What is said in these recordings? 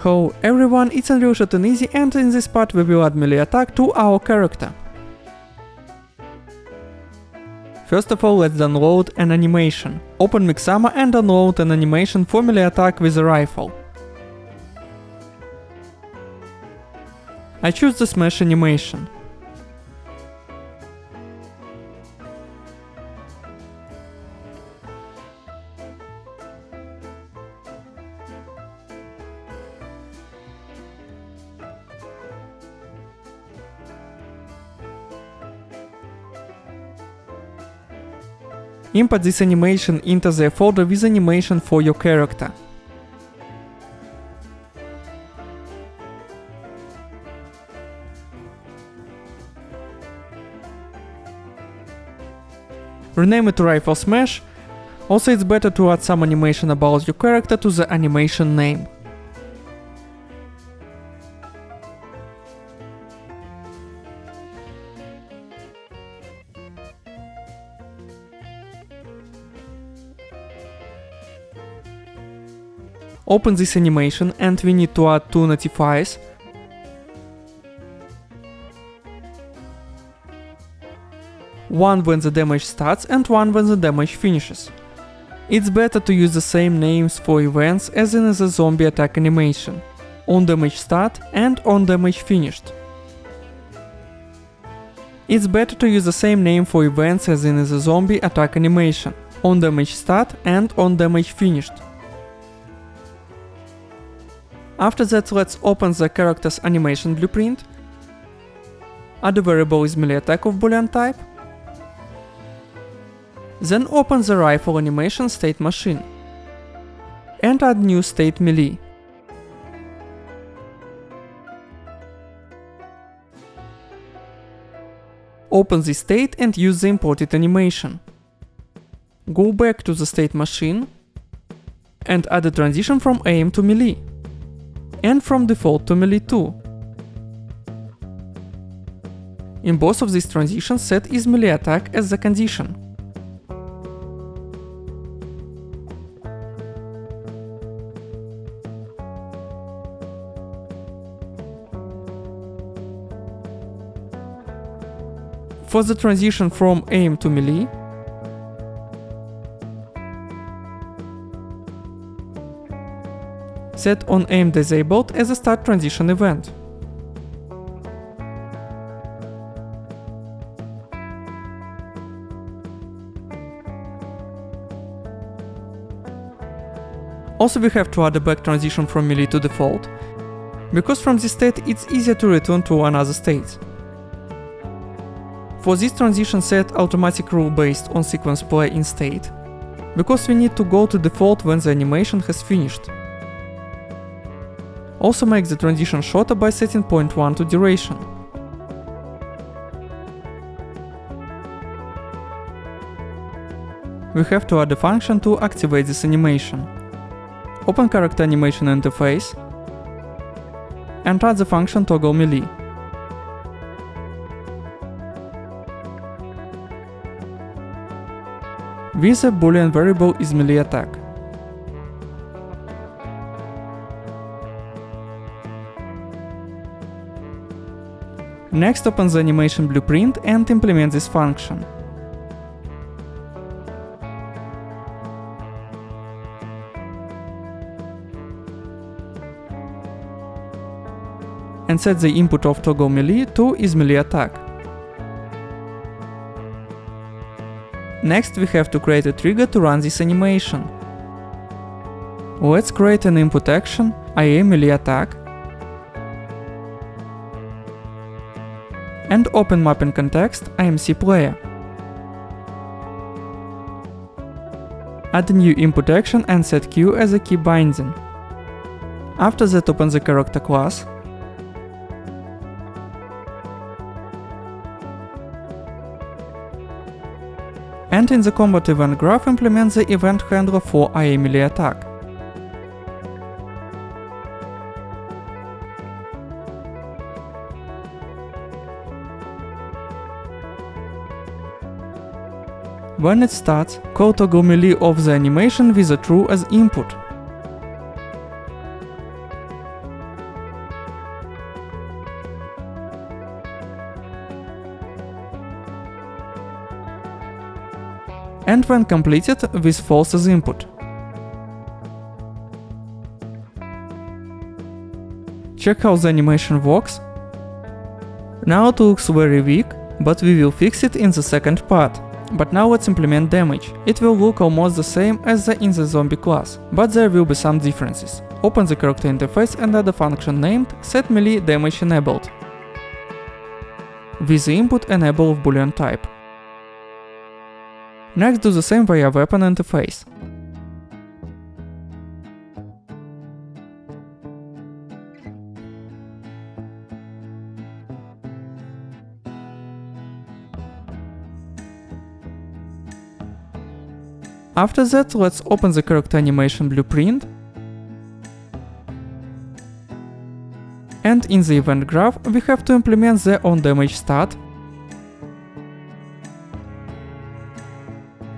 Hello everyone, it's Andrewshot and Easy, and in this part we will add melee attack to our character. First of all, let's download an animation. Open Mixama and download an animation for melee attack with a rifle. I choose the smash animation. Import this animation into the folder with animation for your character. Rename it to Rifle Smash. Also, it's better to add some animation about your character to the animation name. Open this animation and we need to add two notifiers. One when the damage starts and one when the damage finishes. It's better to use the same names for events as in the zombie attack animation: on damage start and on damage finished. It's better to use the same name for events as in the zombie attack animation: on damage start and on damage finished. After that, let's open the character's animation blueprint. Add a variable is melee attack of boolean type. Then open the rifle animation state machine and add new state melee. Open this state and use the imported animation. Go back to the state machine and add a transition from aim to melee and from default to melee 2. In both of these transitions, set is melee attack as the condition. For the transition from aim to melee, set on aim disabled as a start transition event. Also, we have to add a back transition from melee to default, because from this state it's easier to return to another state. For this transition, set automatic rule based on sequence play in state, because we need to go to default when the animation has finished. Also make the transition shorter by setting point 1 to duration. We have to add a function to activate this animation. Open character animation interface and add the function toggle melee. With a boolean variable is melee attack. Next, open the animation blueprint and implement this function. And set the input of toggle melee to is melee attack. Next, we have to create a trigger to run this animation. Let's create an input action, IA melee attack, and open mapping context IMC player. Add a new input action and set Q as a key binding. After that, open the character class and in the combat event graph implement the event handler for IA melee attack. When it starts, call toggle melee of the animation with a true as input. and when completed with false as input. Check how the animation works. Now it looks very weak, but we will fix it in the second part. But now let's implement damage. It will look almost the same as in the zombie class, but there will be some differences. Open the character interface and add a function named setMelee_damage_enabled, with the input enable of boolean type. Next, do the same via weapon interface. After that, let's open the character animation blueprint, and in the event graph we have to implement the onDamageStat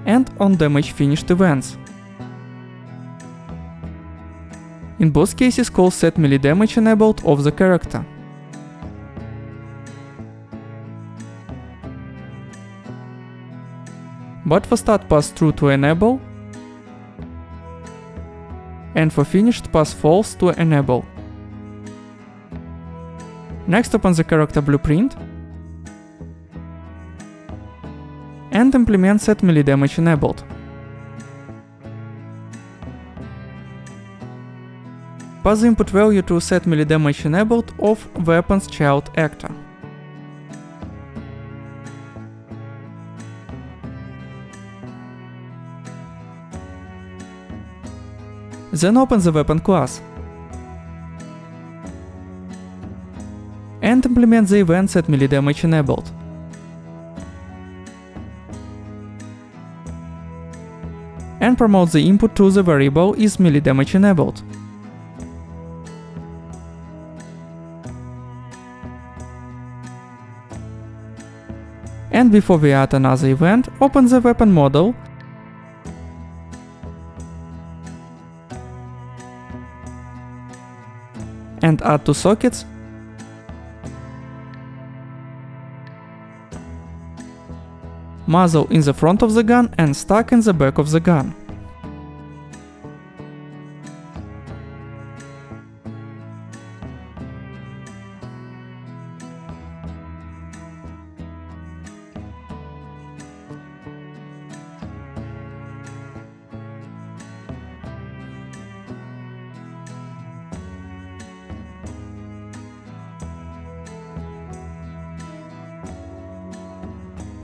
and onDamageFinished events. In both cases, call setMelee_damage_enabled of the character. But for start pass true to enable, and for finished pass false to enable. Next, open the character blueprint and implement setMelee_damage_enabled. Pass the input value to setMelee_damage_enabled of weapon's child actor. Then open the weapon class and implement the event setMelee_damage_enabled. And promote the input to the variable is melee_damage_enabled. And before we add another event, open the weapon model and add two sockets muzzle in the front of the gun and stock in the back of the gun.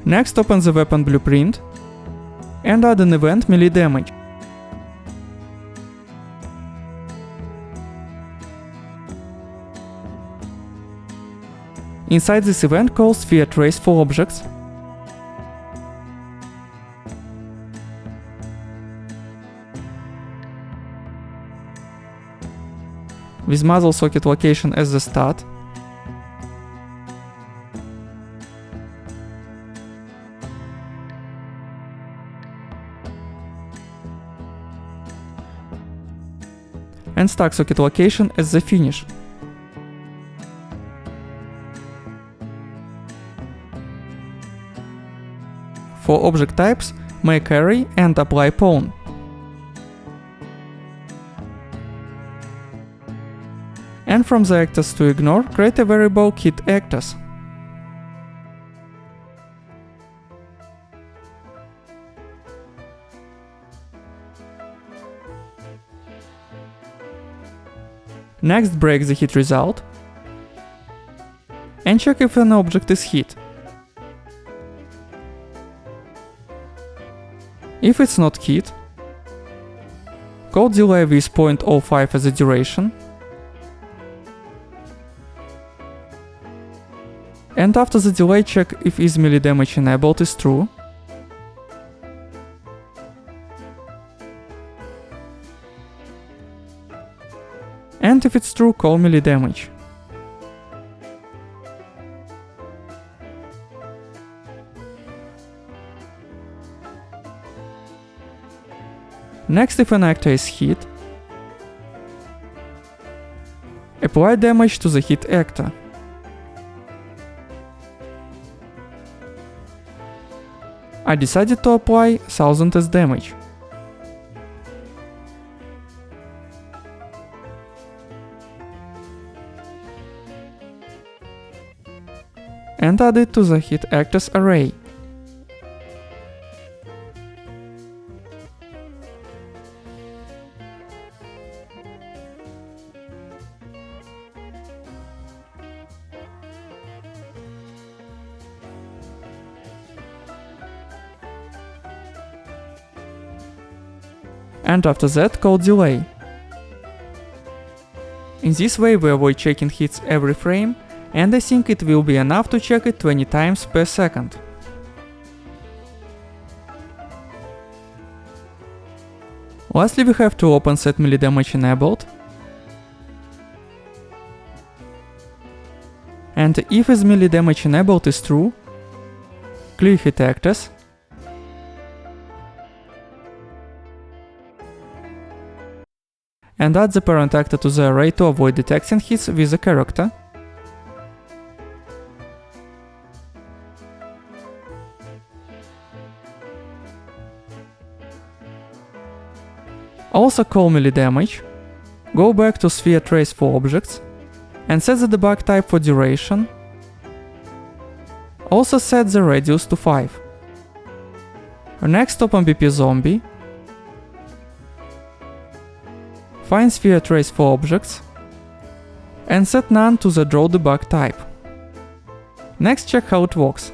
Next, open the weapon blueprint and add an event melee damage. Inside this event, call sphere trace for objects with muzzle socket location as the start, and stock socket location as the finish. For object types, make array and apply pawn. And from the actors to ignore, create a variable kit actors. Next, break the hit result and check if an object is hit. If it's not hit, call delay with 0.05 as a duration, and after the delay check if is melee damage enabled is true, and if it's true, call melee damage. Next, if an actor is hit, apply damage to the hit actor. I decided to apply 1000 as damage. And add it to the hit actors array. And after that, call delay. In this way we avoid checking hits every frame, and I think it will be enough to check it 20 times per second. Lastly, we have to open set melee damage enabled, and if is melee damage enabled is true, clear hit actors, and add the parent actor to the array to avoid detecting hits with the character. Also call melee damage, go back to sphere trace for objects, and set the debug type for duration. Also set the radius to 5. Next open BP zombie, find sphere trace for objects, and set none to the draw debug type. Next check how it works.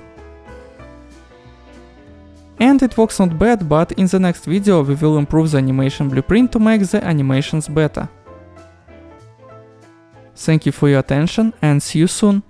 And it works not bad, but in the next video we will improve the animation blueprint to make the animations better. Thank you for your attention and see you soon!